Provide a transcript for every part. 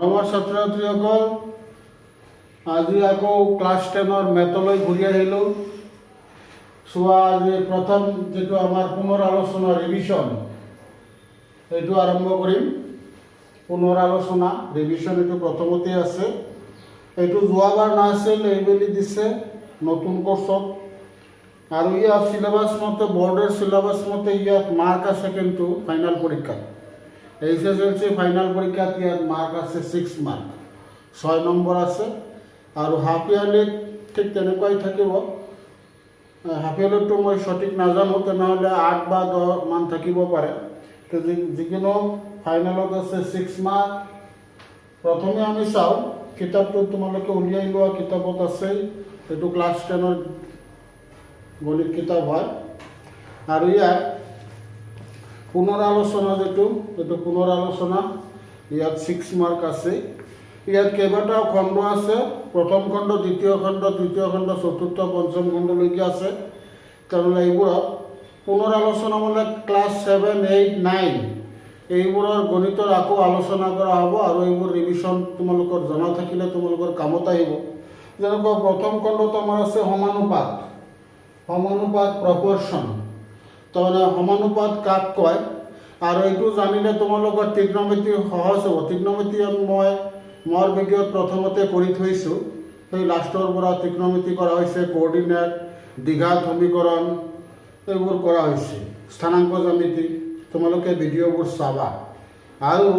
আমাৰ ছাত্ৰ ছাত্ৰীসকল আজি আকৌ ক্লাছ 10ৰ মেথলৈ ঘূৰি আহিলোঁ। চোৱা, আজি প্ৰথম যিটো আমাৰ পুনৰ আলোচনা ৰিভিশ্যন এইটো আৰম্ভ কৰিম। পুনৰ আলোচনা ৰিভিশ্যন এইটো প্ৰথমতে আছে। এইটো যোৱাবাৰ নাছিল, এইবেলি দিছে নতুন কোৰ্চত। আৰু ইয়াত চিলেবাছ মতে বৰ্ডৰ চিলেবাছ মতে ইয়াত মাৰ্ক আছে, কিন্তু ফাইনেল পৰীক্ষাত HSLC ফাইনেল পৰীক্ষাত ইয়াত মাৰ্ক আছে 6 মাৰ্ক, 6 নম্বৰ আছে। আৰু হাফ ইয়াৰলিত ঠিক তেনেকুৱাই থাকিব। হাফ ইয়াৰলিতটো মই সঠিক নাজানো, তেনেহ'লে 8 বা 10 মান থাকিব পাৰে। তো যিকোনো ফাইনেলত আছে 6 মাৰ্ক। প্ৰথমে আমি চাওঁ, কিতাপটো তোমালোকে উলিয়াই লোৱা, কিতাপত আছে। এইটো ক্লাছ 10ৰ গণিত কিতাপ হয়। আৰু ইয়াত পুনৰ আলোচনা এইটো পুনৰ আলোচনা, ইয়াত 6 মাৰ্ক আছে। ইয়াত কেইবাটাও খণ্ড আছে, প্ৰথম খণ্ড, দ্বিতীয় খণ্ড, তৃতীয় খণ্ড, চতুৰ্থ, পঞ্চম খণ্ডলৈকে আছে। তেনেহ'লে এইবোৰত পুনৰ আলোচনা মানে ক্লাছ 7, 8, 9 এইবোৰৰ গণিতৰ আকৌ আলোচনা কৰা হ'ব। আৰু এইবোৰ ৰিভিশ্যন তোমালোকৰ জনা থাকিলে তোমালোকৰ কামত আহিব। যেনেকুৱা প্ৰথম খণ্ডত আমাৰ আছে সমানুপাত, প্ৰপৰ্শ্যন। তাৰমানে সমানুপাত কাক কয়, আৰু এইটো জানিলে তোমালোকৰ ত্ৰিকোণমিতি সহজ হ'ব। ত্ৰিকোণমিতি মই মোৰ ভিডিঅ'ত প্ৰথমতে কৰি থৈছোঁ। সেই লাষ্টৰ পৰা ত্ৰিকোণমিতি কৰা হৈছে, কোঅৰ্ডিনেট, দ্বিঘাত সমীকৰণ এইবোৰ কৰা হৈছে, স্থানাংক জ্যামিতি। তোমালোকে ভিডিঅ'বোৰ চাবা। আৰু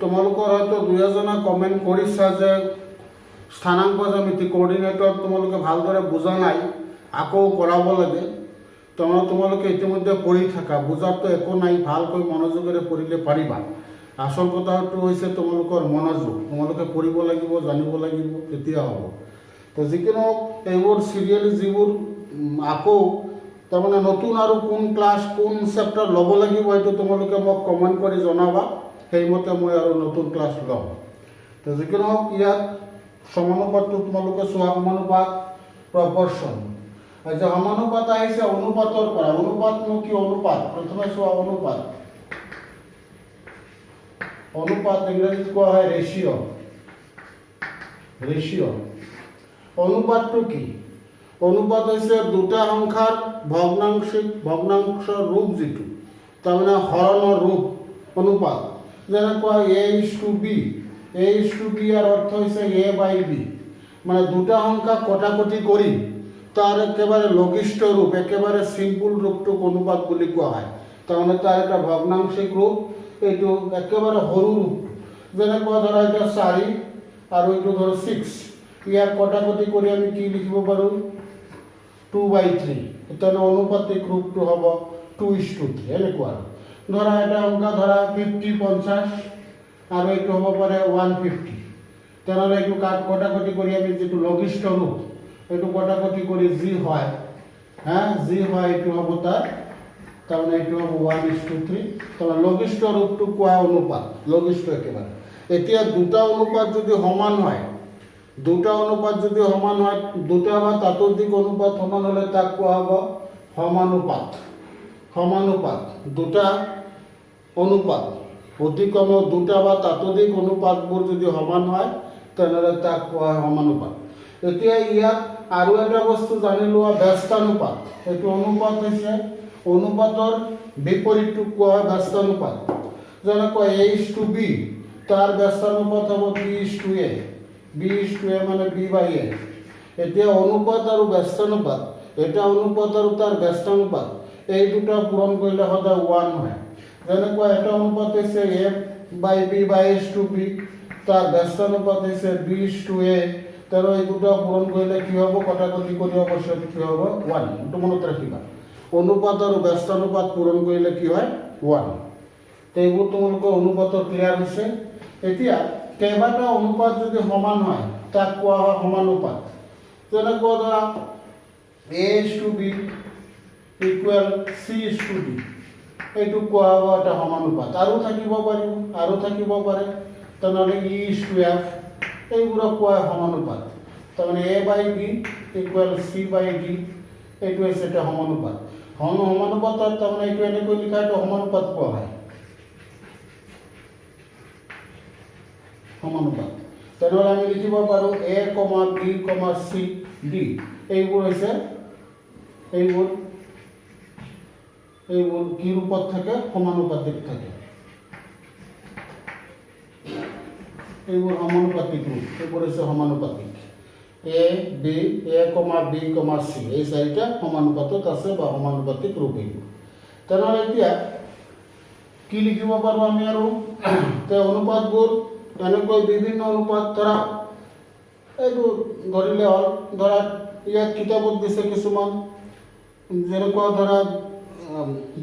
তোমালোকৰ হয়তো 2-এজনে কমেণ্ট কৰিছা যে স্থানাংক জ্যামিতি কোঅৰ্ডিনেটত তোমালোকে ভালদৰে বুজা নাই, আকৌ কৰাব লাগে। তোমালোকে ইতিমধ্যে পঢ়ি থাকা, বুজাতো একো নাই, ভালকৈ মনোযোগেৰে পঢ়িলে পাৰিবা। আচল কথাটো হৈছে তোমালোকৰ মনোযোগ। তোমালোকে পঢ়িব লাগিব, জানিব লাগিব, তেতিয়া হ'ব। তো যিকোনো এইবোৰ চিৰিয়েল যিবোৰ আকৌ তাৰমানে নতুন আৰু কোন ক্লাছ কোন চেপ্টাৰ ল'ব লাগিব, সেইটো তোমালোকে মোক কমেণ্ট কৰি জনাবা। সেইমতে মই আৰু নতুন ক্লাছ ল'ম। তো যিকোনো ইয়াত সমানুপাতটো তোমালোকে চোৱা, সমানুপাত প্ৰপৰ্শ্যন। যে সমানুপাত আহিছে অনুপাতৰ পৰা। অনুপাতনো কি? অনুপাত প্ৰথমে চোৱা, অনুপাত ইংৰাজীত কোৱা হয় ৰেচিঅ'। অনুপাতটো কি? অনুপাত হৈছে দুটা সংখ্যাৰ ভগ্নাংশ ৰূপ, যিটো তাৰমানে হৰণৰ ৰূপ অনুপাত। যেনেকুৱা A:B, ইয়াৰ অৰ্থ হৈছে A/B, মানে দুটা সংখ্যা কটাকটি কৰি তাৰ একেবাৰে লঘিষ্ঠ ৰূপ, একেবাৰে চিম্পুল ৰূপটোক অনুপাত বুলি কোৱা হয়। তাৰমানে তাৰ এটা ভগ্নাংশিক ৰূপ, এইটো একেবাৰে সৰু ৰূপ। যেনেকুৱা ধৰা এতিয়া 4 আৰু এইটো ধৰ 6, ইয়াৰ কটাকটি কৰি আমি কি লিখিব পাৰোঁ? 2/3। তেনে অনুপাতিক ৰূপটো হ'ব 2:3। এনেকুৱা ধৰা এটা সংখ্যা ধৰা 50, 50 আৰু এইটো হ'ব পাৰে 150। তেনেহ'লে এইটো কটাকটি কৰি আমি যিটো লঘিষ্ঠ ৰূপ, এইটো কটাকটি কৰি যি হয় এইটো হ'ব তাৰমানে এইটো হ'ব 1:3। তাৰমানে লঘিষ্ঠ ৰূপটো কোৱা অনুপাত, লঘিষ্ঠ একেবাৰে। এতিয়া দুটা অনুপাত যদি সমান হয়, দুটা বা তাতোধিক অনুপাত সমান হ'লে তাক কোৱা হ'ব সমানুপাত। দুটা অনুপাত, অতিকমেও দুটা বা তাতোধিক অনুপাতবোৰ যদি সমান হয়, তেনেহ'লে তাক কোৱা হয় সমানুপাত। এতিয়া ইয়াত আৰু এটা বস্তু জানি লোৱা, ব্যস্তানুপাত। এইটো অনুপাত হৈছে, অনুপাতৰ বিপৰীতটোক কোৱা হয় ব্যস্তানুপাত। যেনেকৈ A:B, তাৰ ব্যস্তানুপাত হ'ব B:A। B:A মানে B/A। এতিয়া অনুপাত আৰু ব্যস্তানুপাত, এটা অনুপাত আৰু তাৰ ব্যস্তানুপাত, এই দুটা পূৰণ কৰিলে সদায় 1 হয়। যেনেকুৱা এটা অনুপাত হৈছে A/B/A:B, তাৰ ব্যস্তানুপাত হৈছে B:A। তাৰ এই দুটা পূৰণ কৰিলে কি হ'ব? কটাকটি কৰি অৱশ্যে কি হ'ব? 1। এইটো মনত ৰাখিবা। অনুপাত আৰু ব্যস্তানুপাত পূৰণ কৰিলে কি হয়? 1। এইবোৰ তোমালোকৰ অনুপাতৰ ক্লিয়াৰ হৈছে। এতিয়া কেইবাটা অনুপাত যদি সমান হয়, তাক কোৱা হয় সমানুপাত। যেনেকুৱা ধৰা A:B = C:D, এইটো কোৱা হ'ব এটা সমানুপাত। আৰু থাকিব পাৰে, তেনেহ'লে E:F, এইবোৰক কোৱা হয় সমানুপাত। তাৰমানে A/B = C/D, এইটো হৈছে এটা সমানুপাত। সমানুপাতত তাৰমানে এইটো এনেকৈ লিখা, এইটো সমানুপাত কোৱা হয়। সমানুপাত তেনেহ'লে আমি লিখিব পাৰোঁ A, B, C, D এইবোৰ হৈছে এইবোৰ কি ৰূপত থাকে সমানুপাতিক থাকে এইবোৰ সমানুপাতিক ৰূপ এইবোৰ হৈছে সমানুপাতিক A, B, C এই চাৰিটা সমানুপাতত আছে বা সমানুপাতিক ৰূপ এইবোৰ তেনেহ'লে এতিয়া কি লিখিব পাৰোঁ আমি আৰু অনুপাতবোৰ এনেকৈ বিভিন্ন অনুপাত ধৰা এইটো ধৰিলে হ'ল ধৰা ইয়াত কিতাপত দিছে কিছুমান যেনেকুৱা ধৰা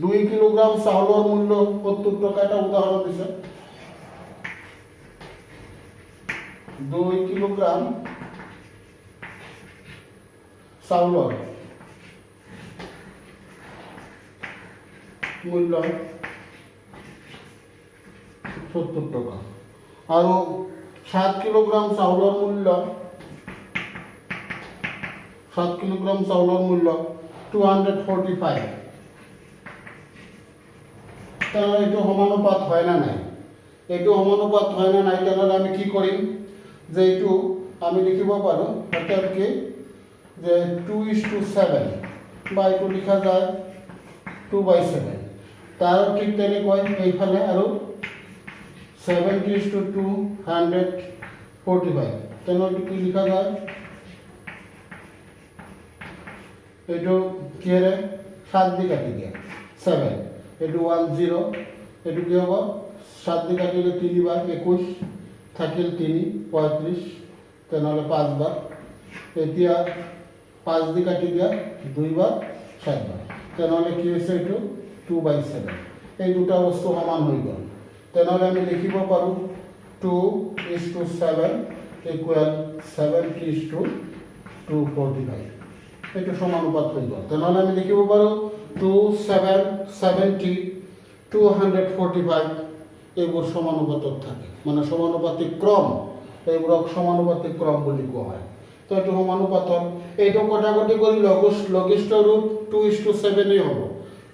2 কিলোগ্ৰাম চাউলৰ মূল্য 70 টকা এটা উদাহৰণ দিছে 2 কিলোগ্ৰাম চাউলৰ মূল্য 70 টকা আৰু 7 কিলোগ্ৰাম চাউলৰ মূল্য 245 তাহলে এইটো সমানুপাত হয় না নাই এইটো সমানুপাত হয় না নাই তাহলে আমি কি কৰিম যে এইটো আমি লিখিব পাৰো অর্থাৎ কি যে 2:7 বা এইটো লিখা যায় 2/7 তার ঠিক তেনেকৈ এইফালে আৰু 70:245 তেনে কি লিখা যায় এইটো কি রে 7 দিয়ে কাটি দিয়া 7 এইটো 10 এইটো কি হ'ব 7 দিয়ে কাটিলে 3 বার 21 থাকিল 3 35 তেনহলে 5 বার এতিয়া 5 দিয়ে কাটি দিয়া 2 বার 7 বার তেনহলে কি হৈছে এইটো 2/7 এই দুটা বস্তু সমান হৈ গ'ল তেনহলে আমি লিখিব পাৰো 2:7 equal 70:245 এইটো সমানুপাত হৈ গ'ল তেনহলে আমি লিখিব পাৰো 270 245 এইবোৰ সমানুপাতত থাকে মানে সমানুপাতিক ক্ৰম এইবোৰক সমানুপাতিক ক্ৰম বুলি কোৱা হয় তো এইটো সমানুপাতত এইটো কটাকটি কৰি লঘিষ্ঠ ৰূপ 2:7 এই হ'ব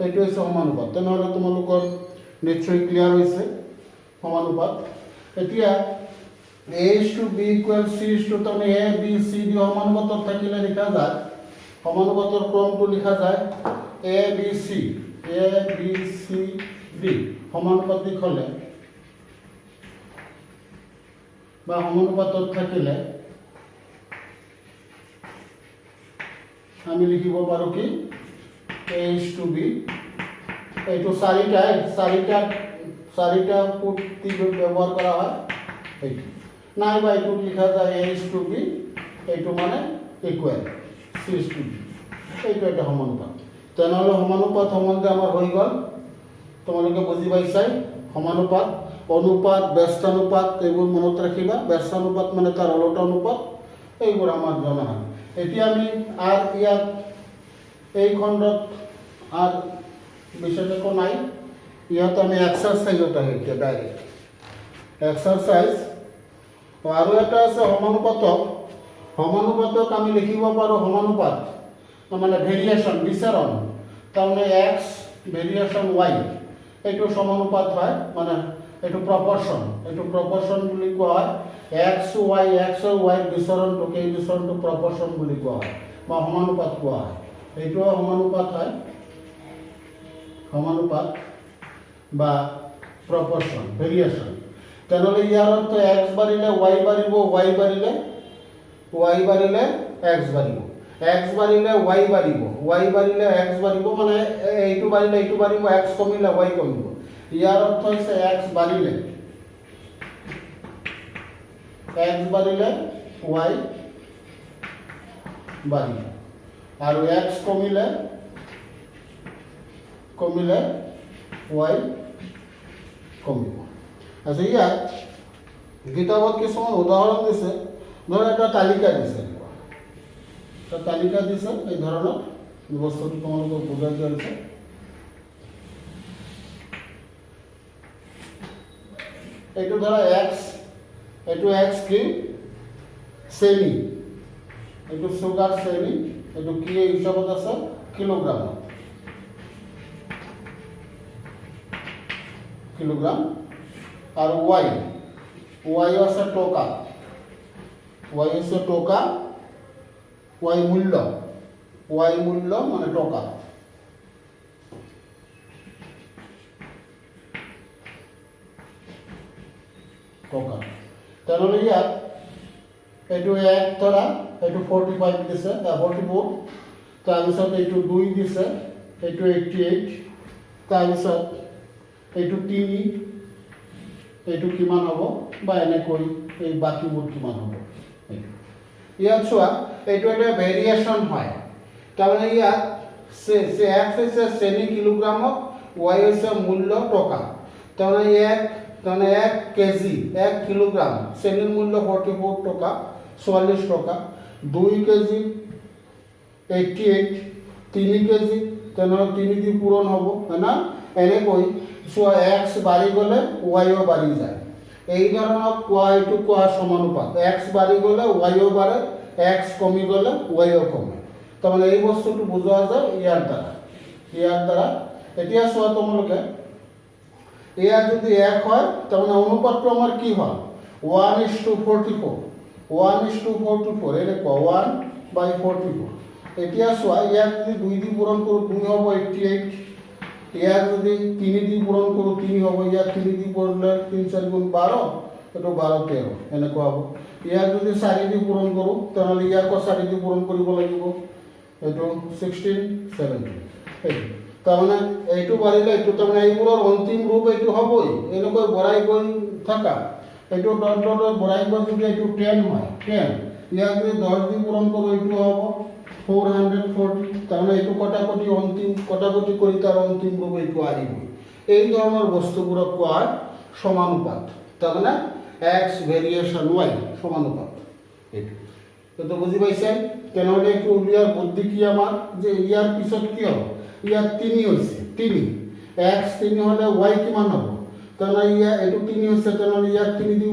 এইটো হৈছে সমানুপাত তেনহলে তোমালোকৰ নিশ্চয় ক্লিয়াৰ হৈছে সমানুপাত এতিয়া A:B = C:, তাৰমানে A, B, C D সমানুপাতত থাকিলে লিখা যায় সমানুপাতৰ ক্ৰমটো লিখা যায় A, B, C, D সমানুপাতিক হলে বা সমানুপাতত থাকিলে আমি লিখিব পাৰো কি A:B এইটো চাৰিটা পুটি ব্যৱহাৰ কৰা হয় এইটো নাইবা এইটো লিখা যায় A:B এইটো মানে ইকুৱেল C:, এইটো এটা সমানুপাত তেনেহলে সমানুপাত সম্বন্ধে আমাৰ হৈ গ'ল তোমালোকে বুজি পাইছাই সমানুপাত অনুপাত ব্যস্তানুপাত এইবোৰ মনত ৰাখিবা ব্যস্তানুপাত মানে তাৰ ওলোটা অনুপাত এইবোৰ আমাৰ জনা এতিয়া আমি আর ইয়াত এই খণ্ডত আর বিশেষ একো নাই ইয়াত আমি এক্সারসাইজত আহি এতিয়া ডাইরেক্ট এক্সারসাইজ আৰু এটা আছে সমানুপাতক আমি লিখিব পাৰো সমানুপাত মানে ভেৰিয়েশন বিচৰণ তাৰমানে x ভেৰিয়েশন y এইটো সমানুপাত হয় মানে এইটো প্ৰপৰশন বুলি কোৱা হয় x y বিচৰণটোকে এই বিচৰণটো প্ৰপৰশন বুলি কোৱা হয় বা সমানুপাত কোৱা হয় এইটো সমানুপাত হয় সমানুপাত বা প্ৰপৰশন ভেৰিয়েশন তেনেহলে ইয়াৰ অর্থ x বাড়িলে y বাড়িব y বাড়িলে x বাড়িব x বাড়িলে y বাড়িব y বাড়িলে x বাড়িব মানে এইটো বাড়িলে x কমিলে y কমিব ইয়াৰ অৰ্থ হৈছে x বাড়িলে y বাড়িব আৰু x কমিলে y কমিব আচ্ছা ইয়াত কিতাপত কিছুমান উদাহৰণ দিছে ধৰ এটা তালিকা দিছে এই ধৰণৰ বস্তুটো তোমালোকক বুজাই দিয়া হৈছে এইটো ধৰা এইটো x কি শ্ৰেণী এইটো সুগাৰ শ্ৰেণী এইটো কি হিচাপত আছে কিলোগ্ৰাম আৰু y ওয়াই আছে টকা, ওয়াই আছে টকা, ওয়াই মূল্য মানে টকা। টকা তেনেহ'লে ইয়াত এইটো 1 ধৰা, এইটো 45 দিছে, 44, তাৰপিছত এইটো 2 দিছে, এইটো 88, তাৰপিছত এইটো 3, এইটো কিমান হ'ব বা এনেকৈ এই বাকীবোৰ কিমান হ'ব। ইয়াত চোৱা এইটো এটা ভেৰিয়েশ্যন হয়, তাৰমানে ইয়াত এক্স হৈছে শ্ৰেণী কিলোগ্ৰামত, ৱাই হৈছে মূল্য টকা, তাৰমানে 1 কেজি 1 কিলোগ্ৰাম শ্ৰেণীৰ মূল্য 44 টকা 44 টকা, 2 কেজি 88, 3 কেজি তেনেহ'লে 3 দি পূৰণ হ'ব, হয় না? এনেকৈ চোৱা এক্স বাঢ়ি গ'লে ৱাইও বাঢ়ি যায়। এই ধৰণক এইটো কোৱা সমানুপাত, এক্স বাঢ়ি গ'লে ৱাইও বাঢ়ে, এক্স কমি গ'লে ৱাইও কমে। তাৰমানে এই বস্তুটো বুজোৱা যায় ইয়াৰ দ্বাৰা। এতিয়া চোৱা তোমালোকে ইয়াত যদি 1 হয় তাৰমানে অনুপাতটো আমাৰ কি হয় 1:44, 1:44 এনেকুৱা 1/44। এতিয়া চোৱা ইয়াক যদি 2 দি পূৰণ কৰোঁ 2 হ'ব 88, ইয়াক যদি 3 দি পূৰণ কৰোঁ 3 হ'ব, ইয়াক 3 দি পূৰণলে 3 4 গুণ 12, এইটো 12 13 এনেকুৱা হ'ব। ইয়াক যদি 4 দি পূৰণ কৰোঁ তেনেহ'লে ইয়াকো 4 দি পূৰণ কৰিব লাগিব, এইটো 16 17। তাৰমানে এইটো বাঢ়িলে এইটো, তাৰমানে এইবোৰৰ অন্তিম ৰূপ এইটো হ'বই, এনেকৈ বঢ়াই গৈ থকা, এইটো বঢ়াই গৈ যদি এইটো 10 হয় 10, ইয়াক যদি 10 দি পূৰণ কৰোঁ এইটো হ'ব 440, তাৰমানে এইটো কটাকটি কৰি তাৰ অন্তিম ৰূপ এইটো আহিবই। এই ধৰণৰ বস্তুবোৰক কোৱা হয় সমানুপাত, তাৰমানে এক্স ভেৰিয়েশ্যন ৱাই সমানুপাত। এইটো বুজি পাইছে? তেনেহ'লে এইটো উলিয়াৰ বুদ্ধি কি আমাৰ, যে ইয়াৰ পিছত কি হ'ব, ইয়াত 3 হৈছে, 3 এক্স 3 হ'লে ৱাই কিমান হ'ব, তেনেহ'লে এইটো 3 হৈছে, তেনেহ'লে ইয়াক 3 দি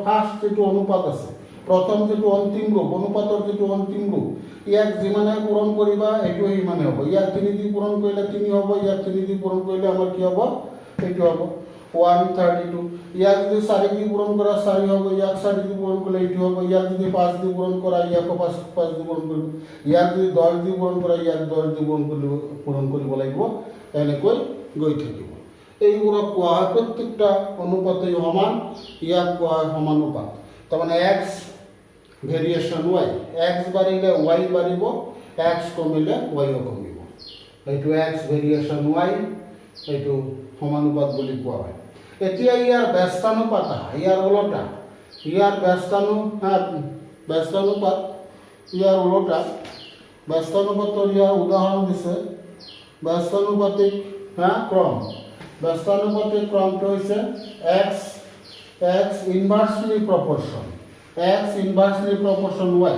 ফাৰ্ষ্ট যিটো অনুপাত আছে, প্ৰথম যিটো অন্তিম ৰূপ, অনুপাতৰ যিটো অন্তিম ৰূপ, ইয়াক যিমানে পূৰণ কৰিবা এইটো সিমানে হ'ব। ইয়াক 3 দি পূৰণ কৰিলে 3 হ'ব, ইয়াক 3 দি পূৰণ কৰিলে আমাৰ কি হ'ব, এইটো হ'ব 132। ইয়াক যদি 4 দি পূৰণ কৰা 4 হ'ব, ইয়াক 4 দি পূৰণ কৰিলে এইটো হ'ব, ইয়াক যদি 5 দি পূৰণ কৰা ইয়াকো 5 দি পূৰণ কৰিব, ইয়াক যদি 10 দি পূৰণ কৰা ইয়াক 10 দি পূৰণ কৰিব লাগিব, এনেকৈ গৈ থাকিব। এইবোৰক কোৱা হয় প্ৰত্যেকটা অনুপাতেই সমান, ইয়াক কোৱা হয় সমানুপাত। তাৰমানে এক্স ভেৰিয়েশ্যন ৱাই, এক্স বাঢ়িলে ৱাই বাঢ়িব, এক্স কমিলে ৱাইও কমিব, এইটো এক্স ভেৰিয়েশ্যন ৱাই, এইটো সমানুপাত বুলি কোৱা হয়। এতিয়া ইয়াৰ ব্যস্তানুপাত, ইয়াৰ ওলোটা, ইয়াৰ ব্যস্তানুপাত ইয়াৰ ওলোটা, ব্যস্তানুপাতৰ ইয়াৰ উদাহৰণ দিছে ব্যস্তানুপাতিক ক্ৰম। ব্যস্তানুপাতিক ক্ৰমটো হৈছে X inversely proportion, X inversely proportion Y,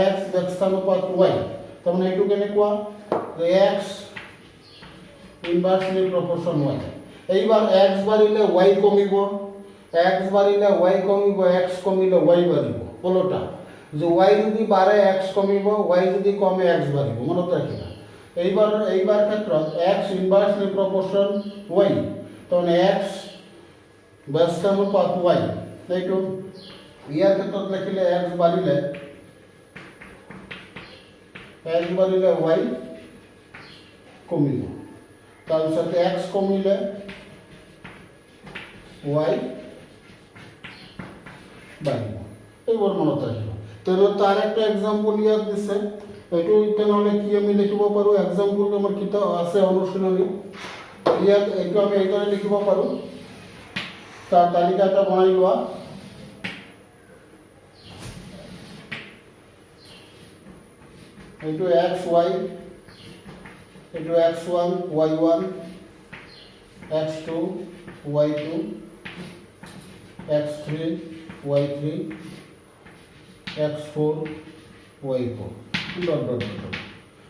X ব্যস্তানুপাত ৱাই। তাৰমানে এইটো কেনেকুৱা, এক্স ইনভাৰ্সলি প্ৰপৰ্শ্যন ৱাই। এইবাৰ এক্স বাঢ়িলে ৱাই কমিব, এক্স বাঢ়িলে ৱাই কমিব, এক্স কমিলে ৱাই বাঢ়িব, ওলোটা। যে ৱাই যদি বাঢ়ে এক্স কমিব, ৱাই যদি কমে এক্স বাঢ়িব, মনত ৰাখিবা। এইবাৰ ক্ষেত্ৰত এক্স ইনভাৰ্সলি প্ৰপৰ্শ্যন ৱাই, তাৰমানে এক্স ব্যস্তানুপাত ৱাই, এইটো ইয়াৰ ক্ষেত্ৰত লিখিলে এক্স বাঢ়িলে ৱাই কমিব, তাৰপিছত এক্স কমিলে ৱাই বাঢ়িব, এইবোৰ মনত ৰাখিব। তেনেহ'লে তাৰ একটা এক্সাম্পল ইয়াত দিছে, এইটো তেনেহ'লে কি আমি লিখিব পাৰোঁ, এক্সাম্পল আমাৰ কিতাপ আছে অনুশীলনী, ইয়াত এইটো আমি এইদৰে লিখিব পাৰোঁ, তাৰ তালিকা এটা বনাই লোৱা। এইটো এক্স ৱাই, এইটো x1 y1 x2 y2 x3 y3 x4 y4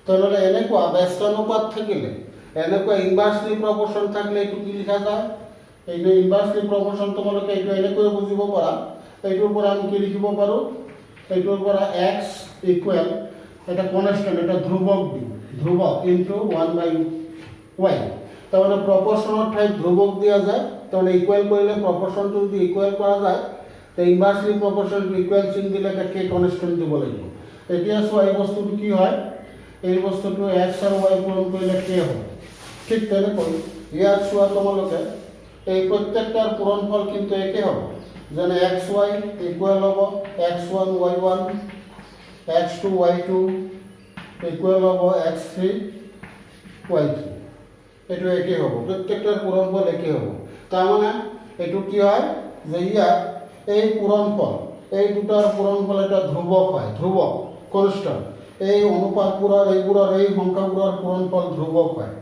তাহলে এনেকুৱা ব্যস্তানুপাত থাকিলে, এনেকুৱা ইনভাৰ্সলি প্ৰপৰ্শ্যন থাকিলে এইটো কি লিখা যায়, এইটো ইনভাৰ্সলি প্ৰপৰ্শ্যন তোমালোকে এইটো এনেকৈ বুজিব পাৰা। এইটোৰ পৰা আমি কি লিখিব পাৰোঁ, এইটোৰ পৰা x ইকুৱেল এটা কনষ্টেণ্ট, এটা ধ্ৰুৱক দিওঁ, ধ্ৰুৱক ইনটু 1/y। তাৰমানে প্ৰপৰ্শ্যনৰ ঠাইত ধ্ৰুৱক দিয়া যায়, তাৰমানে ইকুৱেল কৰিলে প্ৰপৰ্শ্যনটো যদি ইকুৱেল কৰা যায় তো ইনভাৰ্সলি প্ৰপৰ্চন ইকুৱেল চিন দিলে এটা কে কনষ্টেণ্ট দিব লাগিব। এতিয়া চোৱা এই বস্তুটো কি হয়, এই বস্তুটো এক্স আৰু ৱাই পূৰণ কৰিলে কে হয়। ঠিক তেনেকৈ ইয়াত চোৱা তোমালোকে এই প্ৰত্যেকটাৰ পূৰণফল কিন্তু একে হ'ব। যেনে এক্স ৱাই ইকুৱেল হ'ব x1 y1, x2 y2 equal হ'ব x3 y3। এইটো একে হ'ব, প্ৰত্যেকটাৰ পূৰণফল একে হ'ব। তাৰমানে এইটো কি হয় যে ইয়াত এই পূৰণফল, এই দুটাৰ পূৰণফল এটা ধ্ৰুৱক হয়, ধ্ৰুৱক কনষ্টেণ্ট। এই অনুপাতবোৰৰ এইবোৰৰ এই সংখ্যাবোৰৰ পূৰণফল ধ্ৰুৱক হয়,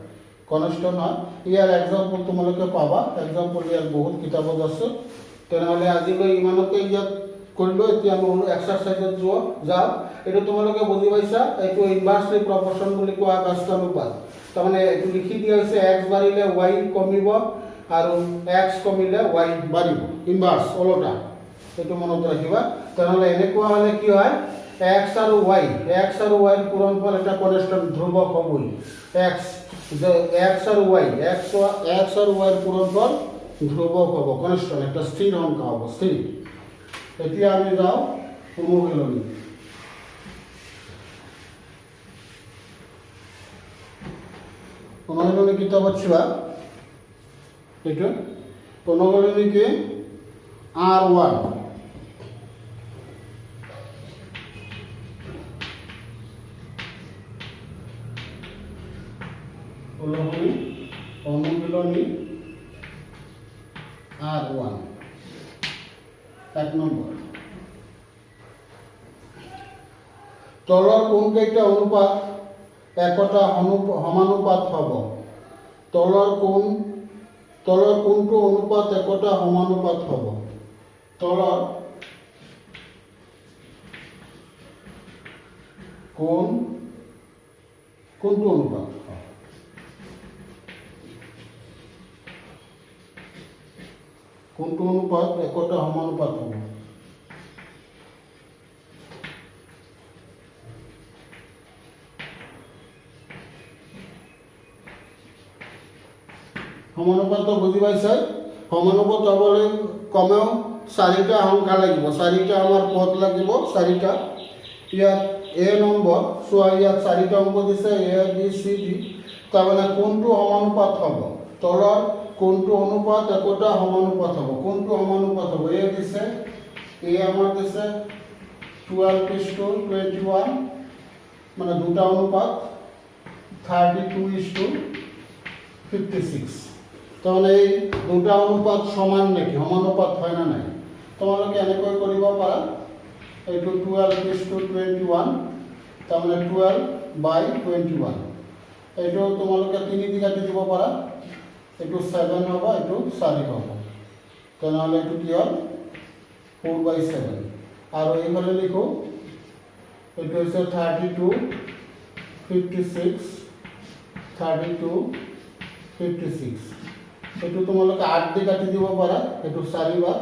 কনষ্টেণ্ট হয়। ইয়াৰ এক্সাম্পল তোমালোকে পাবা, এক্সাম্পল ইয়াত বহুত কিতাপত আছে। তেনেহ'লে আজিলৈ ইমানতে ইয়াত কৰিলোঁ। এতিয়া আমি এক্সাৰচাইজত যাওঁ। এইটো তোমালোকে বুজি পাইছা, এইটো ইনভাৰ্সলি প্ৰপৰ্চন বুলি কোৱা ব্যস্তানুপাত। তাৰমানে এইটো লিখি দিয়া হৈছে এক্স বাঢ়িলে ৱাই কমিব আৰু এক্স কমিলে ৱাই বাঢ়িব, ইনভাৰ্স ওলোটা। এইটো মনত ৰাখিবা। তেনেহ'লে এনেকুৱা হ'লে কি হয়, এক্স আৰু ৱাইৰ পূৰণফল এটা কনষ্টেণ্ট ধ্ৰুৱক হ'বই। এক্স আৰু ৱাইৰ পূৰণফল ধ্ৰুৱক হ'ব, কনষ্টেণ্ট একটা স্থিৰ সংখ্যা হ'ব, স্থিৰ। এতিয়া আমি যাওঁ অনুশীলনী। অনুশীলনী কিতাপত চোৱা, এইটো অনুশীলনী কি R1 অনুশীলনী R1 এক নম্বৰ। তলৰ কোনকেইটা অনুপাত একতা সমানুপাত হ'ব? তলৰ কোনটো অনুপাত একতা সমানুপাত হ'ব? তলৰ কোনটো অনুপাত? কোনটো অনুপাত একতা সমানুপাত হ'ব? সমানুপাত বুজি পাইছে? সমানুপাত হ'বলৈ কমেও 4টা সংখ্যা লাগিব, 4টা আমাৰ পদ লাগিব, 4টা। ইয়াত এ নম্বৰ চোৱা, ইয়াত 4টা অংক দিছে এ বি চি ডি। তাৰমানে কোনটো সমানুপাত হ'ব? তলৰ কোনটো অনুপাত একতা সমানুপাত হ'ব? কোনটো সমানুপাত হ'ব? এ দিছে, এ আমাৰ দিছে 12:21, মানে দুটা অনুপাত 32:56। তাৰমানে এই দুটা অনুপাত সমান নেকি, সমানুপাত হয় না নাই? তোমালোকে এনেকৈ কৰিব পাৰা, এইটো 12:21, তাৰমানে 12/21। এইটো তোমালোকে 3 দি কাটি দিব পাৰা, এইটো 7 হ'ব, এইটো 4 হ'ব। তেনেহ'লে এইটো কি হ'ল 4/7। আৰু এইফালে লিখোঁ, এইটো হৈছে 32:56, 32:56। এইটো তোমালোকে 8 দি কাটি দিব পাৰা, এইটো 4 বাৰ,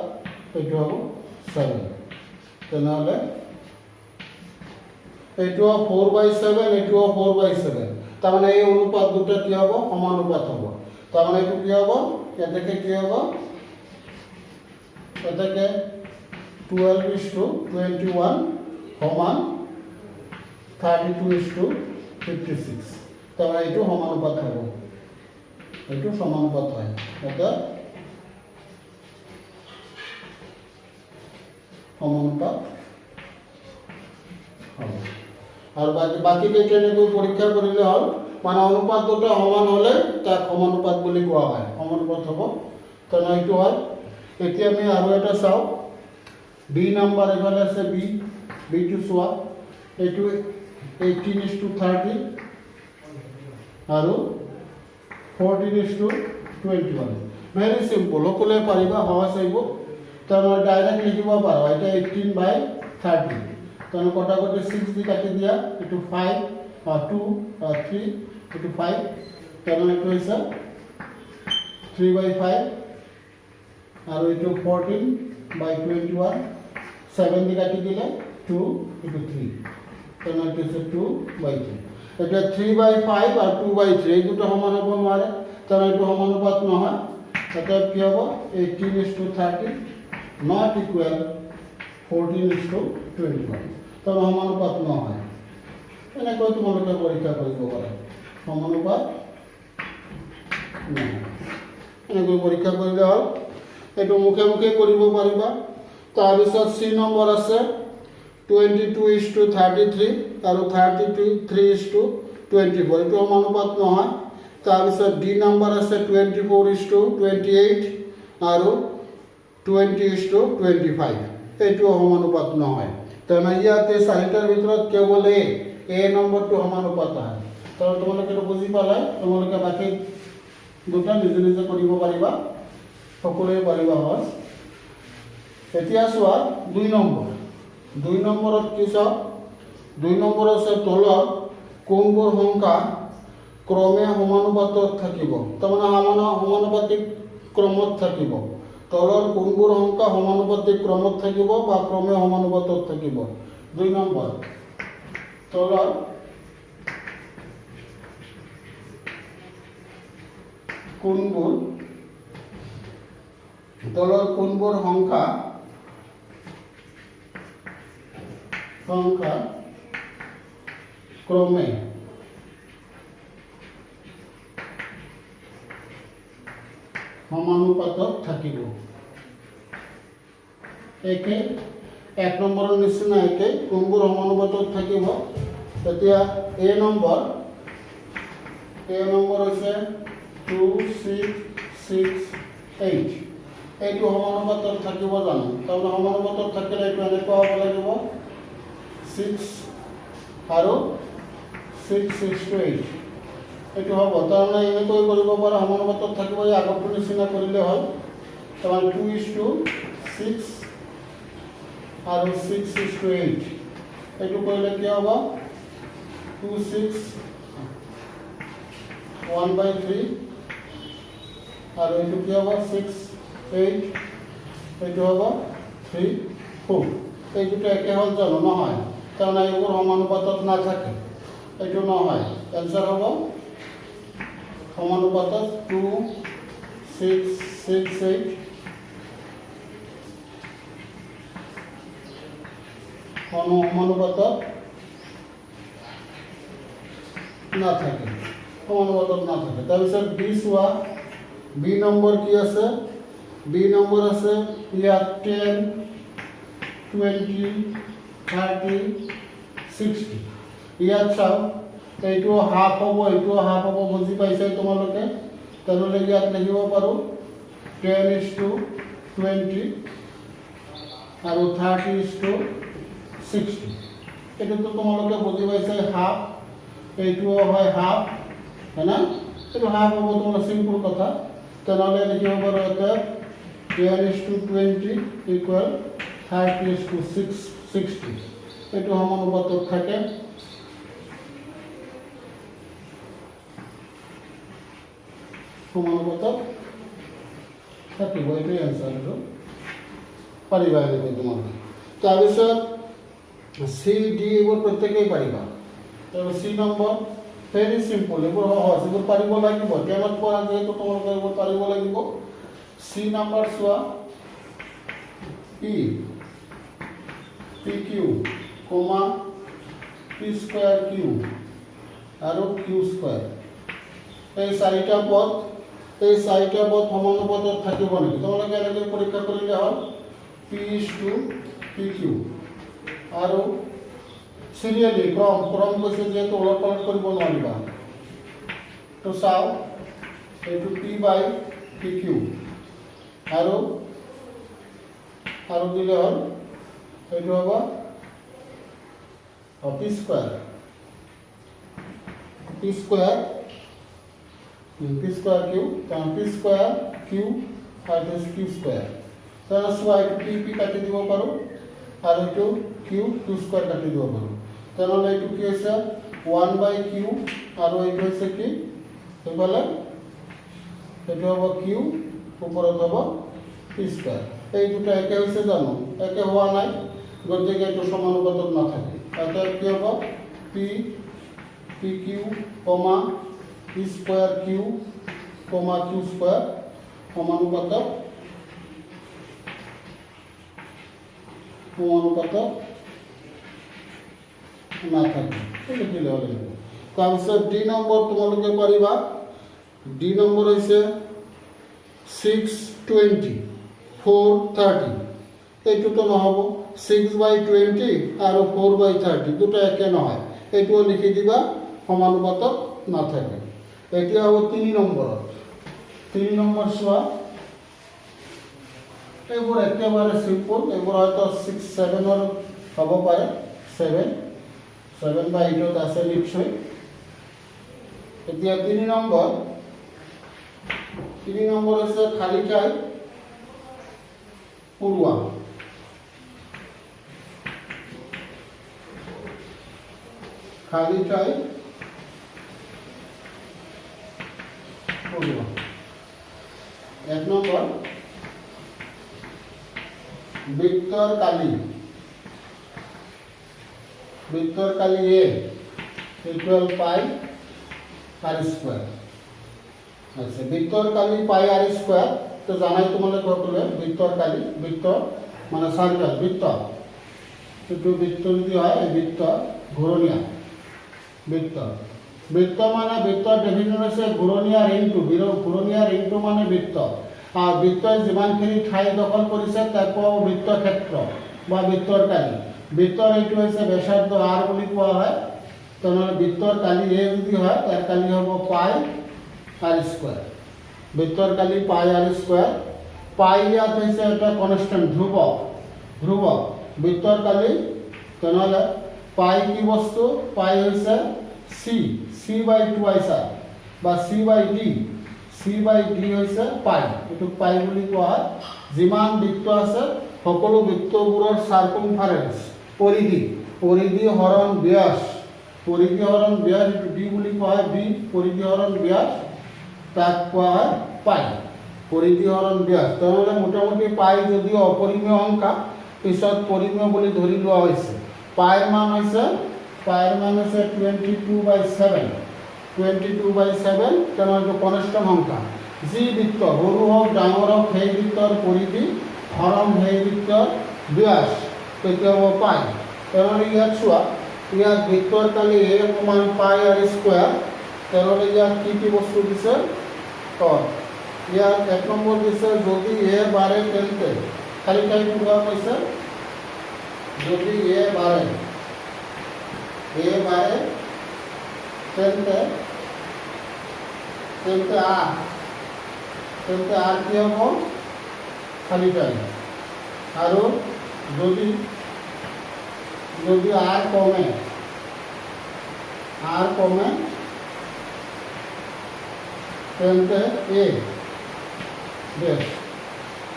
এইটো হ'ব 7। তেনেহ'লে এইটো 4/7, এইটো 4/7। তাৰমানে এই অনুপাত দুটা কি হ'ব? সমানুপাত হ'ব। তাৰমানে এইটো কি হ'ব? এটাকে কি হ'ব? এটাকে 12:21 সমান 32:56। তাৰমানে এইটো সমানুপাত হ'ব, এইটো সমানুপাত হয়, এটা সমানুপাত হ'ব। আৰু বাকী কেইটাকৈ পৰীক্ষা কৰিলে হ'ল, মানে অনুপাত দুটা সমান হ'লে তাক সমানুপাত বুলি কোৱা হয়, সমানুপাত হ'ব। তেনে এইটো হয়। এতিয়া আমি আৰু এটা চাওঁ, বি নম্বৰ এইফালে আছে বিটো চোৱা, এইটো 18:30 আৰু 14:21। ভেৰি চিম্পল, সকলোৱে পাৰিবা, সহজ আহিব। তাৰমানে ডাইৰেক্ট লিখিব পাৰোঁ, এতিয়া 18/30। তাৰমানে কটাকটি 6 দি কাটি দিয়া, এইটো 5, 2, 3, এইটো 5। তাৰমানে এইটো হৈছে 3/5 আৰু এইটো 14/21। 7 দি কাটি দিলে 2, এইটো 3। তাৰমানে এইটো হৈছে 2/3। এতিয়া 3/5 আৰু 2/3 এই দুটো সমান হ'ব নোৱাৰে, তাৰমানে এইটো সমানুপাত নহয়। অৰ্থাৎ কি হ'ব? 18:30 not equal 14:21 तर সমানুপাত নহয় এনেকৈ তোমালোকে পৰীক্ষা কৰিব পাৰা সমানুপাত নহয় এনেকৈ পৰীক্ষা কৰিলে হ'ল এইটো মুখে মুখে কৰিব পাৰিবা তাৰপিছত চি নম্বৰ আছে 22:33 আৰু 33:24 এইটো সমানুপাত নহয় তাৰপিছত ডি নম্বৰ আছে 24:28 আৰু 20:25 এইটো সমানুপাত নহয় তেনে ইয়াতে চাৰিটাৰ ভিতৰত কেৱল এ নম্বৰটো সমানুপাত হয় তো তোমালোকে বুজি পালে তোমালোকে বাকি দুটা নিজে নিজে কৰিব পাৰিবা সকলোৱে পাৰিবা হয় এতিয়া চোৱা 2 নম্বৰত কি চাও 2 নম্বৰ আছে তলৰ কোনবোৰ সংখ্যা ক্ৰমে সমানুপাতত থাকিব তাৰমানে সমানুপাতিক ক্ৰমত থাকিব তলৰ কোনবোৰ সংখ্যা সমানুপাতিক ক্ৰমত থাকিব বা ক্ৰমে সমানুপাতত থাকিব 2 নম্বৰ তলৰ কোনবোৰ সংখ্যা ক্ৰমে সমানুপাতত থাকিব একে 1 নম্বৰৰ নিচিনা একে কোনবোৰ সমানুপাতত থাকিব তেতিয়া এ নম্বৰ হৈছে 2 6 6 8 এইটো সমানুপাতত থাকিব জানো তাৰমানে সমানুপাতত থাকিলে এইটো এনেকুৱা হ'ব লাগিব 6 আৰু 6:8 এইটো হ'ব তাৰমানে এনেকৈ কৰিব পৰা সমানুপাতত থাকিব এই আগৰটো নিচিনা কৰিলে হয় তাৰমানে 2:6 আৰু 6:8 এইটো কৰিলে কি হ'ব 2 6 1/3 আৰু এইটো কি হ'ব 6 8 এইটো হ'ব 3 4 এই দুটো একে হ'ল জানো নহয় তাৰমানে এইবোৰ সমানুপাতত নাথাকে এইটো নহয় এনসাৰ হ'ব সমানুপাতত 2 6 6 8 সমানুপাতত নাথাকে তাৰপিছত বি চোৱা বি নম্বৰ কি আছে বি নম্বৰ আছে ইয়াত 10 20 30 60 ইয়াত চাও এইটো হাফ হ'ব বুজি পাইছে তোমালোকে তেনেহ'লে ইয়াত লিখিব পাৰো 10:20 আৰু 30:60 এইটোতো তোমালোকে বুজি পাইছে হাফ এইটো হয় হাফ হয় না এইটো হাফ হ'ব তোমালোকে সিম্পল কথা তেনেহ'লে লিখিব পাৰো এটা 10:20 ইকুৱেল 30:60 এইটো সমানুপাতত থাকে সমানুপাতত থাকিব এইটোৱে এনসাৰটো পাৰিবা এনেকৈ তোমালোকে তাৰপিছত চি ডি এইবোৰ প্ৰত্যেকেই পাৰিবা তাৰপিছত চি নম্বৰ ভেৰি চিম্পল এইবোৰ সহজ এইবোৰ পাৰিব লাগিব টেনত পৰা যিহেতু তোমালোকে এইবোৰ পাৰিব লাগিব চি নম্বৰ চোৱা P Q comma P square Q আৰু কিউ স্কোয়াৰ এই চাৰিটা পদ সমানুপাতত থাকিব নেকি তোমালোকে এনেকৈ পৰীক্ষা কৰিলে হ'ল পি কিউ আৰু সিৰিয়ালি ক্ৰম কৈছে যিহেতু ওলট পালট কৰিব নোৱাৰিবা তো চাও এইটো পি কিউ আৰু দিলে হ'ল এইটো হ'ব পি স্কোয়াৰ কিউ কাৰণ পি স্কোয়াৰ কিউ আৰু কিউ স্কোয়াৰ তাৰ চোৱা এইটো পি কাটি দিব পাৰোঁ আৰু এইটো কিউ স্কোয়াৰ কাটি দিব পাৰোঁ তেনেহ'লে এইটো কি হৈছে 1/কিউ আৰু এইটো হৈছে কি সেইফালে এইটো হ'ব কিউ ওপৰত হ'ব পি স্কোয়াৰ এই দুটা একে হৈছে জানো একে হোৱা নাই গতিকে এইটো সমানুপাতত নাথাকে অৰ্থাৎ কি হ'ব P Q comma P square Q comma Q square সমানুপাতত সমানুপাতত নাথাকে লিখিলে হ'ল। তাৰপিছত ডি নম্বৰ তোমালোকে পাৰিবা। ডি নম্বৰ হৈছে 620 430, এইটোতো নহ'ব, 6/20 আৰু 4/30 দুটো একে নহয়, এইটোও লিখি দিবা সমানুপাতত নাথাকে। এতিয়া হ'ব 3 নম্বৰত। 3 নম্বৰ চোৱা, এইবোৰ একেবাৰে চিম্পল, এইবোৰ হয়তো 6-7ৰ হ'ব পাৰে, 7 বা 8ত আছে নিশ্চয়। এতিয়া 3 নম্বৰ হৈছে খালী ঠাই পূৰোৱা। খালী ঠাই পূৰোৱা। 1 নম্বৰ বৃত্তৰ কালি। বৃত্তৰ কালি A equal pi r square. আচ্ছা, বৃত্তৰ কালি পাই r স্কোয়াৰ তো জানাই তোমালোকে সকলোৱে। বৃত্তৰ কালি, বৃত্ত মানে সাৰ্কেল, বৃত্ত, এইটো বৃত্ত যদি হয়, এই বৃত্ত ঘূৰণীয়া বৃত্ত। বৃত্ত মানে বৃত্তৰ ডেফিনেশ্যন হৈছে ঘূৰণীয়া ৰিংটো। ঘূৰণীয়া ৰিংটো মানে বৃত্ত। আৰ বৃত্তই যিমানখিনি ঠাই দখল কৰিছে তাক কোৱা বৃত্ত ক্ষেত্ৰ বা বৃত্তৰ কালি। বৃত্তৰ এইটো হৈছে ব্যাসাৰ্ধ r বুলি কোৱা হয়। তেনেহ'লে বৃত্তৰ কালি A যদি হয়, তাৰ কালি হ'ব পাই r স্কোয়াৰ। বৃত্তৰ কালি পাই r স্কোয়াৰ। পাই ইয়াত হৈছে এটা কনষ্টেণ্ট, ধ্ৰুৱক। বৃত্তৰ কালি তেনেহ'লে পাই কি বস্তু? পাই হৈছে c/2 বা c/d। c/d হৈছে পাই, এইটো পাই বুলি কোৱা হয়। যিমান বৃত্ত আছে সকলো বৃত্তবোৰৰ সাৰ্কমফাৰেন্স, পৰিধি হৰণ ব্যাস, এইটো d বুলি কোৱা হয়। b পৰিধি হৰণ ব্যাস, তাক কোৱা হয় পাই, পৰিধি হৰণ ব্যাস। তেনেহ'লে মোটামুটি পাই যদিও অপৰিমেয় সংখ্যা, পিছত পৰিমেয় বুলি ধৰি লোৱা হৈছে। পাইৰ মান হৈছে 22/7। 22/7 তেনেহ'লে কনষ্টেণ্ট সংখ্যা। যি বৃত্ত সৰু হওক ডাঙৰ হওক, সেই বৃত্তৰ পৰিধি হৰণ সেই বৃত্তৰ ব্যাস, তেতিয়া হ'ব পাই। তেনেহ'লে ইয়াত চোৱা, ইয়াত বৃত্তৰ কালি A সমান পাই r স্কোয়াৰ। তেনেহ'লে ইয়াত কি বস্তু দিছে? ইয়াত 1 নম্বৰ দিছে, যদি A বাঢ়ে তেন্তে খালী ঠাই পূৰোৱা কৈছে। যদি A বাঢ়ে তেন্তে আৰ কি হ'ব? খালী ঠাই। আৰু যদি আর কমে তেন্তে A বেশ।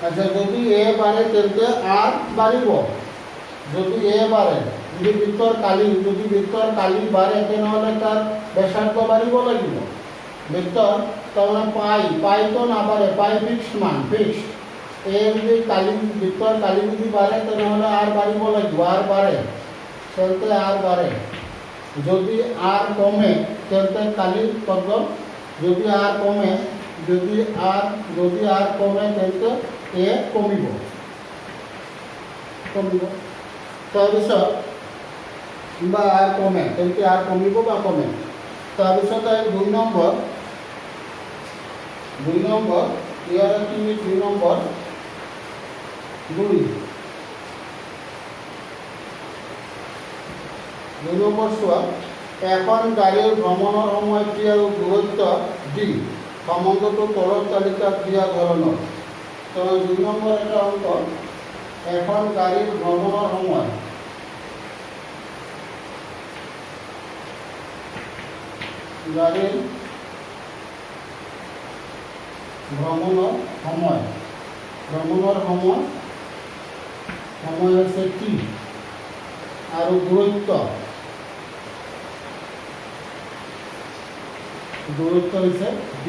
আচ্ছা, যদি A বাঢ়ে তেন্তে আর বাঢ়িব। যদি A বাঢ়ে, যদি বৃত্তৰ কালি বাঢ়ে, তেনেহ'লে তাৰ ব্যাসাৰ্ধ বাঢ়িব লাগিব। বৃত্তৰ তাৰমানে পাইতো নাবাঢ়ে, পাই ফিক্সড মান, ফিক্সড। A যদি বৃত্তৰ কালি যদি বাঢ়ে, তেনেহ'লে আর বাঢ়িব লাগিব। আর বাঢ়ে তেন্তে আর বাঢ়ে। যদি আর কমে তেন্তে কালি পদ, যদি আর কমে তেন্তে A কমিব। তাৰপিছত বা আৰ কমে তেন্তে আৰ কমিব বা কমে। তাৰপিছত 2 নম্বৰ, ইয়াৰ কি 2 নম্বৰ? 2 নম্বৰ চোৱা, এখন গাড়ীৰ ভ্ৰমণৰ সময় T আৰু দূৰত্ব D সম্বন্ধটো তলৰ তালিকাত দিয়া ধৰণৰ। তো 2 নম্বৰ এটা অংক, এখন গাড়ীৰ ভ্ৰমণৰ সময় সময় হৈছে T আৰু দূৰত্ব হৈছে D।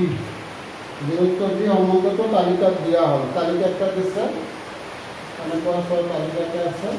দূৰত্ব D সম্বন্ধটো তালিকাত দিয়া হ'ল। তালিকাটা দিছে, এনেকুৱা তালিকাটা আছে।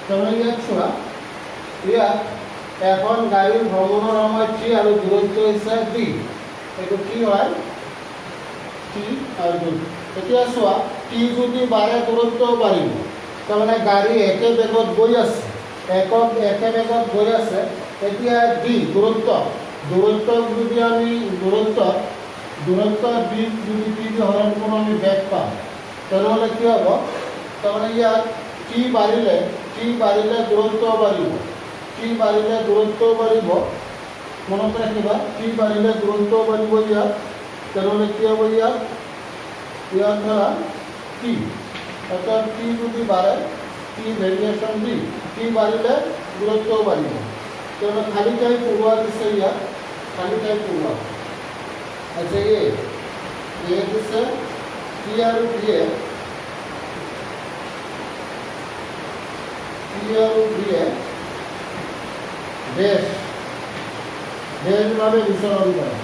তাৰমানে ইয়াত চোৱা ইয়াত এখন গাড়ীৰ ভ্ৰমণৰ সময় টি আৰু দূৰত্ব হৈছে ডি। এইটো কি হয় টি আৰু ডি। এতিয়া চোৱা টি যদি বাঢ়ে দূৰত্বও বাঢ়িব। তাৰমানে গাড়ী একে বেগত গৈ আছে, একে বেগত গৈ আছে। এতিয়া ডি দূৰত্বক যদি আমি দূৰত্ব ডি যদি টি হৰণ কৰোঁ আমি বেগ পাম, তেনেহ'লে কি হ'ব? তাৰমানে ইয়াত টি বাঢ়িলে দূৰত্বও বাঢ়িব। টি বাঢ়িলে দূৰত্বও বাঢ়িব, মনত ৰাখিবা। টি বাঢ়িলে দূৰত্বও বাঢ়িব ইয়াত। তেনেহ'লে কি হ'ব? ইয়াত ধৰা টি, অৰ্থাৎ টি যদি বাঢ়ে টি ভেৰিয়েশ্যন ডি, টি বাঢ়িলে দূৰত্বও বাঢ়িব। তেনেহ'লে খালী ঠাই পূৰোৱা দিছে ইয়াত, খালী ঠাই পূৰোৱা। আচ্ছা এ দিছে টি আৰু ডিয়ে ডেশভাৱে বিচৰণ কৰে।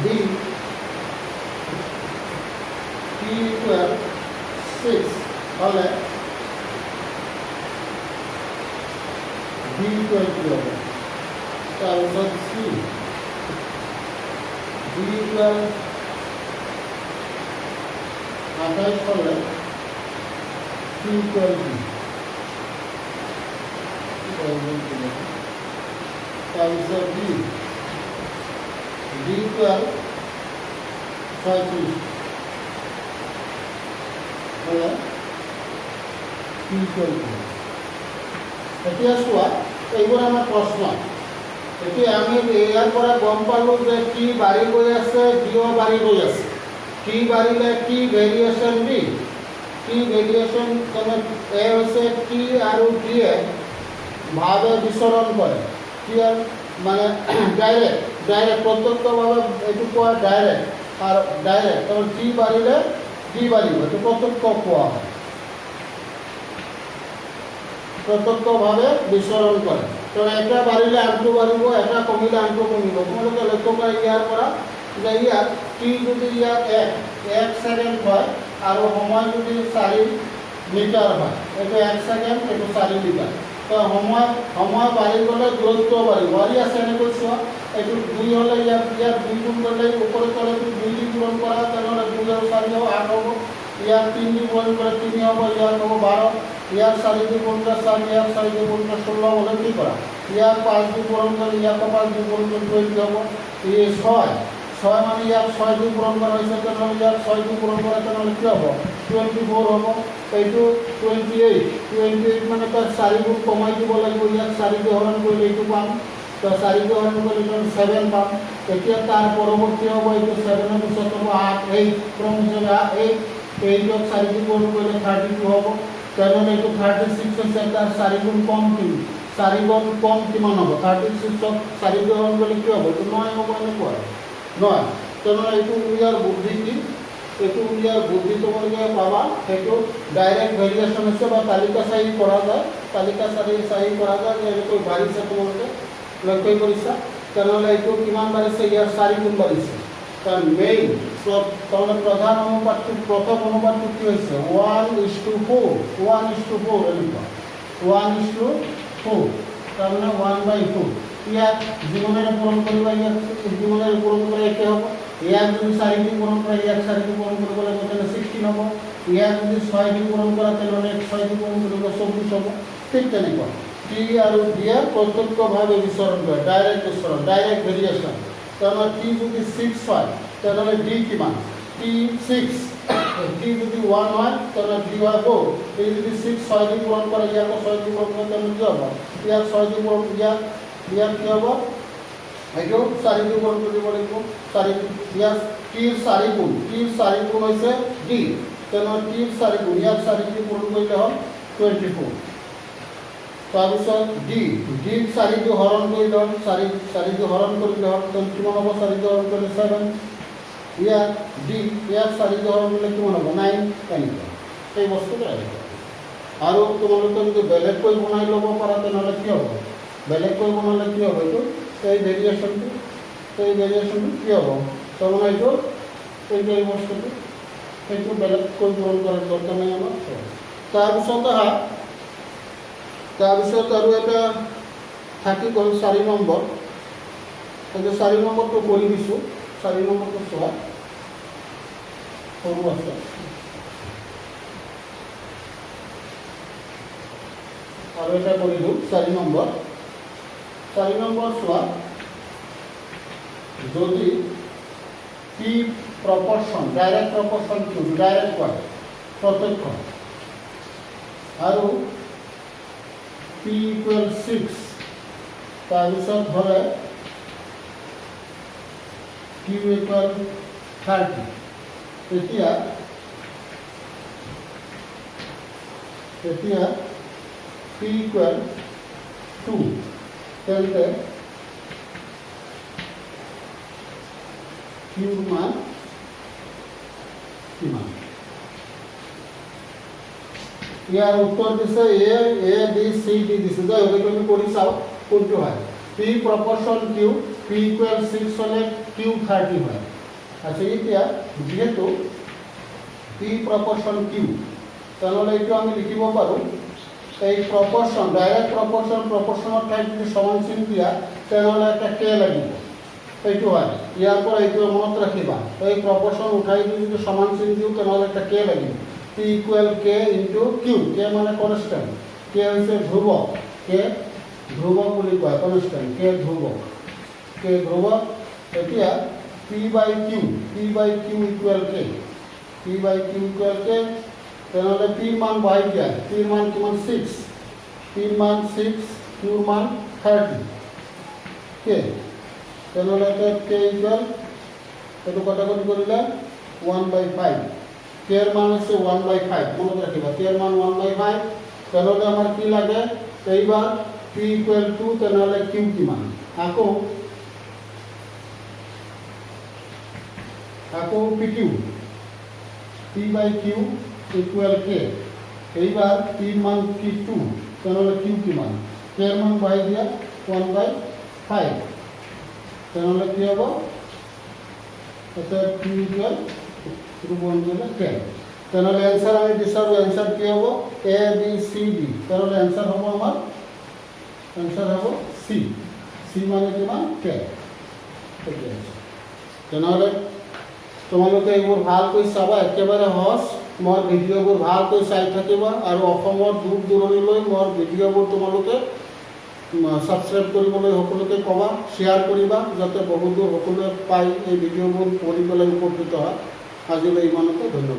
ডি টি ইকুৱেল 6 হ'লে ডি ইকুৱেল কি হ'ব? তাৰপিছত চি ডি ইকুৱেল 28 হ'লে চি ইকুৱেল ডি। তাৰপিছত ডি ইকুৱেল 36 হ'লে চি ইকুৱেল ডি। এতিয়া চোৱা এইবোৰ আমাৰ প্ৰশ্ন। এতিয়া আমি ইয়াৰ পৰা গম পালোঁ যে টি বাঢ়ি গৈ আছে, ডিও বাঢ়ি গৈ আছে। টি বাঢ়িলে T variation D, T variation এ হৈছে টি আৰু ডিয়ে ভাৱে বিচৰণ কৰে। ক্লিয়াৰ? মানে ডাইৰেক্ট প্ৰত্যক্ষভাৱে এইটো কোৱা ডাইৰেক্ট আৰু ডাইৰেক্ট। কাৰণ টি বাঢ়িলে ডি বাঢ়িব, এইটো প্ৰত্যক্ষ কোৱা হয়। প্ৰত্যক্ষভাৱে বিচৰণ কৰে। তো এটা বাঢ়িলে আনটো বাঢ়িব, এটা কমিলে আনটো কমিব। তোমালোকে লক্ষ্য কৰা ইয়াৰ পৰা যে ইয়াত টি যদি ইয়াত 1 ছেকেণ্ড হয় আৰু সময় যদি 4 মিটাৰ হয়, এইটো 1 ছেকেণ্ড, এইটো 4 মিটাৰ। তো সময় বাঢ়ি গ'লে দূৰত্ব বাঢ়িব। বাঢ়ি আছে এনেকৈ চোৱা, এইটো 2 হ'লে ইয়াত 2 গুণ কৰিলে ওপৰে তলে 2 দি পূৰণ কৰা, তেনেহ'লে 2 আৰু 4 হ'ব 8 হ'ব। ইয়াত 3 দি পূৰণ কৰে 3 হ'ব, ইয়াত হ'ব 12। ইয়াত 4 দি পূৰণ কৰে 4, ইয়াত 4 দি পূৰণ কৰে 16 হ'লে কি কৰা? ইয়াত 5 দি পূৰণ কৰে, ইয়াত 5 দি পূৰণ কৰে 20 হ'ব। এই 6 মানে ইয়াত 6 দি পূৰণ কৰা হৈছে, তেনেহ'লে ইয়াত 6 দি পূৰণ কৰে, তেনেহ'লে কি হ'ব? 24 হ'ব। এইটো 28 মানে তাত 4 গুণ কমাই দিব লাগিব। ইয়াত 4 দি হৰণ কৰিলে এইটো পাম, তো 4 দি হৰণ কৰিলে 7 পাম। এতিয়া তাৰ পৰৱৰ্তী হ'ব এইটো 7ৰ পিছত হ'ব 8 ক্ৰম হিচাপে 8ক 4 দি পূৰণ কৰিলে 32 হ'ব। তেনেহ'লে এইটো 36 হৈছে, তাৰ 4 গুণ কম কিমান? 4 গুণ কম কিমান হ'ব? 36ক 4 দি হৰণ কৰিলে কি হ'ব? এইটো 9 হ'ব। এনেকুৱা 9। তেনেহ'লে এইটো ইয়াৰ বুদ্ধি কি? এইটো ইয়াৰ বুদ্ধি তোমালোকে পাবা। সেইটো ডাইৰেক্ট ভেৰিয়েশ্যন হৈছে বা তালিকা চাহী কৰা যায়। কৰা যায় যে এনেকৈ বাঢ়িছে, তোমালোকে লক্ষ্য কৰিছা। তেনেহ'লে এইটো কিমান বাঢ়িছে? ইয়াৰ 4 গুণ বাঢ়িছে। কাৰণ মেইন তাৰমানে প্ৰধান অনুপাতটো, প্ৰথম অনুপাতটো কি হৈছে? 1:4 এনেকুৱা 1:4, তাৰমানে 1/4। ইয়াত যিমানেৰে পূৰণ কৰিবা, ইয়াত যিমানেৰে পূৰণ কৰে একে হ'ব। ইয়াত যদি 4 দি পূৰণ কৰে, ইয়াত 4 দি পূৰণ কৰিব লাগিব, তেনে 16 হ'ব। ইয়াত যদি 6 দি পূৰণ কৰা, তেনেহ'লে 6 দি পূৰণ কৰিব 24 হ'ব। ঠিক তেনেকুৱা টি আৰু ডিয়ে প্ৰত্যক্ষভাৱে বিচৰণ কৰে, ডাইৰেক্ট বিচৰণ, ডাইৰেক্ট ভেৰিয়েশ্যন। তাৰমানে টি যদি 6 হয়, তেনেহ'লে ডি কিমান? টি 6। টি যদি 1 হয়, তেনেহ'লে ডি হয় 4। এই যদি 6 দি পূৰণ কৰে, ইয়াকো 6 দি পূৰণ কৰে, তেনেহ'লে কি হ'ব? ইয়াত 6 দি পূৰণ, ইয়াত কি হ'ব? এইটো 4 দি পূৰণ কৰিব লাগিব। 4 ইয়াত টিৰ 4 গুণ হৈছে ডি। তেনেহ'লে টিৰ 4 গুণ, ইয়াত 4 দি পূৰণ কৰিলে হ'ল 24। তাৰপিছত ডিক 4 দি হৰণ কৰিলে হ'ল, 4 দি হৰণ কৰিলে হ'ল, কিমান হ'ব? 4 দি হৰণ কৰিলে 7। ইয়াত ইয়াত 4 দি হৰণ কৰিলে কিমান হ'ব? 9। এনেকুৱা সেই বস্তুটো আহিব। আৰু তোমালোকে যদি বেলেগকৈ বনাই 'ল'ব পাৰা, তেনেহ'লে কি হ'ব? বেলেগকৈ বনালে কি হ'ব? এইটো এই ভেৰিয়েশ্যনটো এই ভেৰিয়েশ্যনটো কি হ'ব তাৰমানে এইটো এই বস্তুটো সেইটো বেলেগকৈ পূৰণ কৰাৰ দৰকাৰ নাই আমাৰ তাৰপিছত আৰু এটা থাকি গ'ল 4 নম্বৰ এই 4 নম্বৰটো কৰি দিছোঁ 4 নম্বৰটো চোৱা সৰু আছে আৰু এটা কৰি দিওঁ 4 নম্বৰ চোৱা যদি পি প্ৰপৰ্শ্যন ডাইৰেক্ট প্ৰপৰ্শ্যন টু ডাইৰেক্ট হয় প্ৰত্যক্ষ আৰু পি ইকুৱেল 6 তাৰপিছত হ'লে কিউ ইকুৱেল 30 তেতিয়া পি ইকুৱেল 2 তেন্তে কিউৰ মান কিমান ইয়াৰ উত্তৰ দিছে এ বি চি ডি দিছে যাই হোক আমি কৰি চাওঁ কোনটো হয় পি প্ৰপৰ্শ্যন কিউ পি ইকুৱেল 6 হ'লে কিউ 30 হয় আচ্ছা এতিয়া যেহেতু পি প্ৰপৰ্শ্যন কিউ তেনেহ'লে এইটো আমি লিখিব পাৰোঁ এই প্ৰপৰ্শ্যন ডাইৰেক্ট প্ৰপৰ্শ্যনৰ ঠাইত যদি সমান চিন দিয়া তেনেহ'লে এটা কে লাগিব এইটো হয় ইয়াৰ পৰা এইটো মনত ৰাখিবা এই প্ৰপৰ্শ্যন উঠাই দি যদি সমান চিন দিওঁ তেনেহ'লে এটা কে লাগিব পি ইকুৱেল কে ইনটু কিউ কে মানে কনষ্টেণ্ট কে হৈছে ধ্ৰুৱ কে ধ্ৰুৱ বুলি কয় কনষ্টেণ্ট কে ধ্ৰুৱ এতিয়া পি বাই কিউ ইকুৱেল কে তেনেহ'লে পিৰ মান বহাই দিয়া পিৰ মান কিমান 6 পিৰ মান 6 কিউৰ মান 30 কে তেনেহ'লে কে ইকুৱেল এইটো কটাকটি কৰিলে 1/5 কেৰ মান হৈছে 1/5 মনত ৰাখিবা কেৰ মান 1/5 তেনেহ'লে আমাৰ কি লাগে এইবাৰ পি ইকুৱেল 2 তেনেহ'লে কিউ কিমান আকৌ পি কিউ পি বাই কিউ ইকুৱেল কে এইবাৰ পিৰ মান কি 2 তেনেহ'লে কিউ কিমান কেৰ মান বহাই দিয়া 1/5 তেনেহ'লে কি হ'ব এতিয়া পি ইকুৱেল কে তেনেহ'লে এনচাৰ আমি বিচাৰোঁ এনচাৰ কি হ'ব এ বি চি ডি তেনেহ'লে এনচাৰ হ'ব আমাৰ চি মানে কিমান কে তেনেহ'লে তোমালোকে এইবোৰ ভালকৈ চাবা একেবাৰে সহজ মোৰ ভিডিঅ'বোৰ ভালকৈ চাই থাকিবা আৰু অসমৰ দূৰ দূৰণিলৈ মোৰ ভিডিঅ'বোৰ তোমালোকে ছাবস্ক্ৰাইব কৰিবলৈ সকলোকে ক'বা শ্বেয়াৰ কৰিবা যাতে বহুত দূৰ সকলোৱে পাই এই ভিডিঅ'বোৰ পঢ়ি পেলাই উপকৃত হয় আজিলৈ ইমানতে ধন্যবাদ